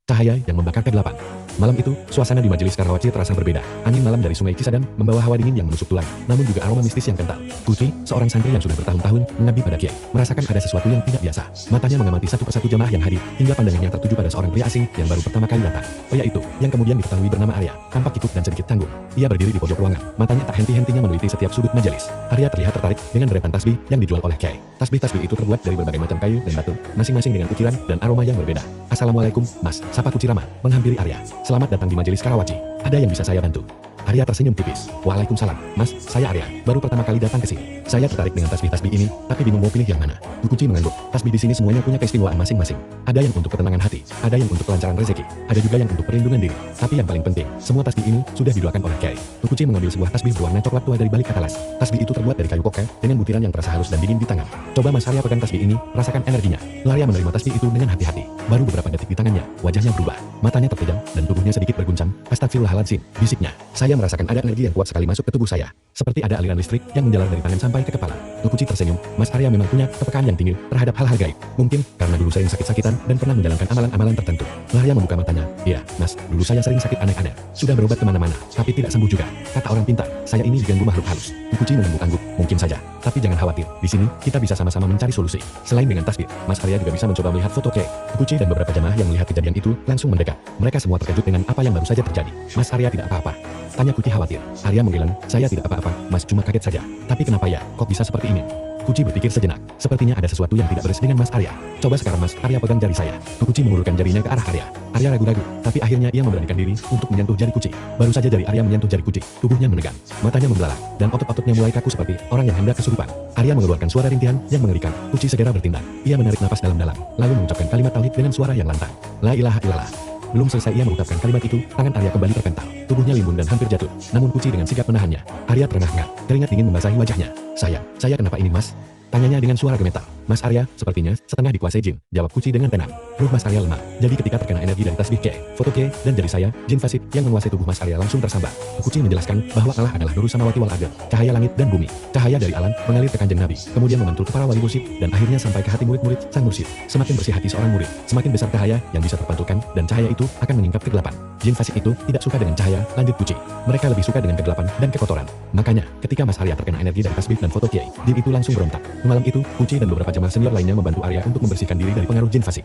cahaya yang membakar kegelapan. Malam itu, suasana di majelis Karawaci terasa berbeda. Angin malam dari sungai Cisadane membawa hawa dingin yang menusuk tulang, namun juga aroma mistis yang kental. Putri, seorang santri yang sudah bertahun-tahun mengabdi pada Kiai, merasakan ada sesuatu yang tidak biasa. Matanya mengamati satu persatu jemaah yang hadir, hingga pandangannya tertuju pada seorang pria asing yang baru pertama kali datang. Pria itu, yang kemudian diketahui bernama Arya, tampak kikuk dan sedikit tanggung. Ia berdiri di pojok ruangan, matanya tak henti-hentinya meneliti setiap sudut majelis. Arya terlihat tertarik dengan deretan tasbih yang dijual oleh Kiai. Tasbih-tasbih itu terbuat dari berbagai macam kayu dan batu, masing-masing dengan ukiran dan aroma yang berbeda. Assalamualaikum, Mas, sapa Kuci ramah, menghampiri Arya. Selamat datang di majelis Karawaci. Ada yang bisa saya bantu? Arya tersenyum tipis. Waalaikumsalam, Mas, saya Arya, baru pertama kali datang ke sini. Saya tertarik dengan tasbih-tasbih ini, tapi bingung mau pilih yang mana. Bu Kuci mengangguk. Tasbih di sini semuanya punya keistimewaan masing-masing. Ada yang untuk ketenangan hati, ada yang untuk kelancaran rezeki, ada juga yang untuk perlindungan diri. Tapi yang paling penting, semua tasbih ini sudah didoakan oleh Kiai. Bu Kuci mengambil sebuah tasbih berwarna coklat tua dari balik katalas. Tasbih itu terbuat dari kayu koka, dengan butiran yang terasa halus dan dingin di tangan. Coba Mas Arya pegang tasbih ini, rasakan energinya. Arya menerima tasbih itu dengan hati-hati. Baru beberapa detik di tangannya, wajahnya berubah. Matanya terpejam, dan tubuhnya sedikit berguncang. Astagfirullahaladzim, bisiknya. Saya merasakan ada energi yang kuat sekali masuk ke tubuh saya. Seperti ada aliran listrik yang menjalar dari tangan sampai ke kepala. Bu Kuci tersenyum. Mas Arya memang punya kepekaan yang tinggi terhadap hal-hal gaib. Mungkin karena dulu sering sakit-sakitan dan pernah menjalankan amalan-amalan tertentu. Arya membuka matanya. Iya, Mas, dulu saya sering sakit aneh-aneh. Sudah berobat kemana-mana, tapi tidak sembuh juga. Kata orang pintar, saya ini diganggu makhluk halus. Bu Kuci mengangguk-angguk. Mungkin saja. Tapi jangan khawatir, di sini kita bisa sama-sama mencari solusi. Selain dengan tasbih, Mas Arya juga bisa mencoba melihat foto Kiai. Bu Kuci dan beberapa jemaah yang melihat kejadian itu langsung mendekat. Mereka semua terkejut dengan apa yang baru saja terjadi. Mas Arya tidak apa-apa? Tanya Kuci khawatir. Arya menggeleng. Saya tidak apa-apa, Mas, cuma kaget saja. Tapi kenapa ya, kok bisa seperti ini? Kuci berpikir sejenak. Sepertinya ada sesuatu yang tidak beres dengan Mas Arya. Coba sekarang Mas Arya pegang jari saya. Kuci mengulurkan jarinya ke arah Arya. Arya ragu-ragu, tapi akhirnya ia memberanikan diri untuk menyentuh jari Kuci. Baru saja jari Arya menyentuh jari Kuci, tubuhnya menegang, matanya membelalak, dan otot-ototnya mulai kaku seperti orang yang hendak kesurupan. Arya mengeluarkan suara rintihan yang mengerikan. Kuci segera bertindak. Ia menarik napas dalam-dalam, lalu mengucapkan kalimat tauhid dengan suara yang lantang. La ilaha illallah. Belum selesai ia mengucapkan kalimat itu, tangan Arya kembali terpental. Tubuhnya limbun dan hampir jatuh. Namun Kuci dengan sigap menahannya. Arya terengah-engah, keringat dingin membasahi wajahnya. Saya kenapa ini Mas? Tanyanya dengan suara gemetar. Mas Arya, sepertinya setengah dikuasai jin, jawab Kuci dengan tenang. Ruh Mas Arya lemah, jadi ketika terkena energi dari tasbih Kiai, foto Kiai, dan jari saya, jin fasik yang menguasai tubuh Mas Arya langsung tersambar. Kuci menjelaskan bahwa Allah adalah Nurus Samawati wal Ardh, cahaya langit dan bumi. Cahaya dari alam mengalir ke kanjeng Nabi, kemudian memantul ke para wali mursyid, dan akhirnya sampai ke hati murid-murid sang mursyid. Semakin bersih hati seorang murid, semakin besar cahaya yang bisa terpantulkan, dan cahaya itu akan menyingkap kegelapan. Jin fasik itu tidak suka dengan cahaya, lanjut Kuci. Mereka lebih suka dengan kegelapan dan kekotoran. Makanya, ketika Mas Arya terkena energi dari tasbih dan foto Kiai, jin itu langsung berontak. Malam itu, Kuci dan beberapa jemaah senior lainnya membantu Arya untuk membersihkan diri dari pengaruh jin fasik.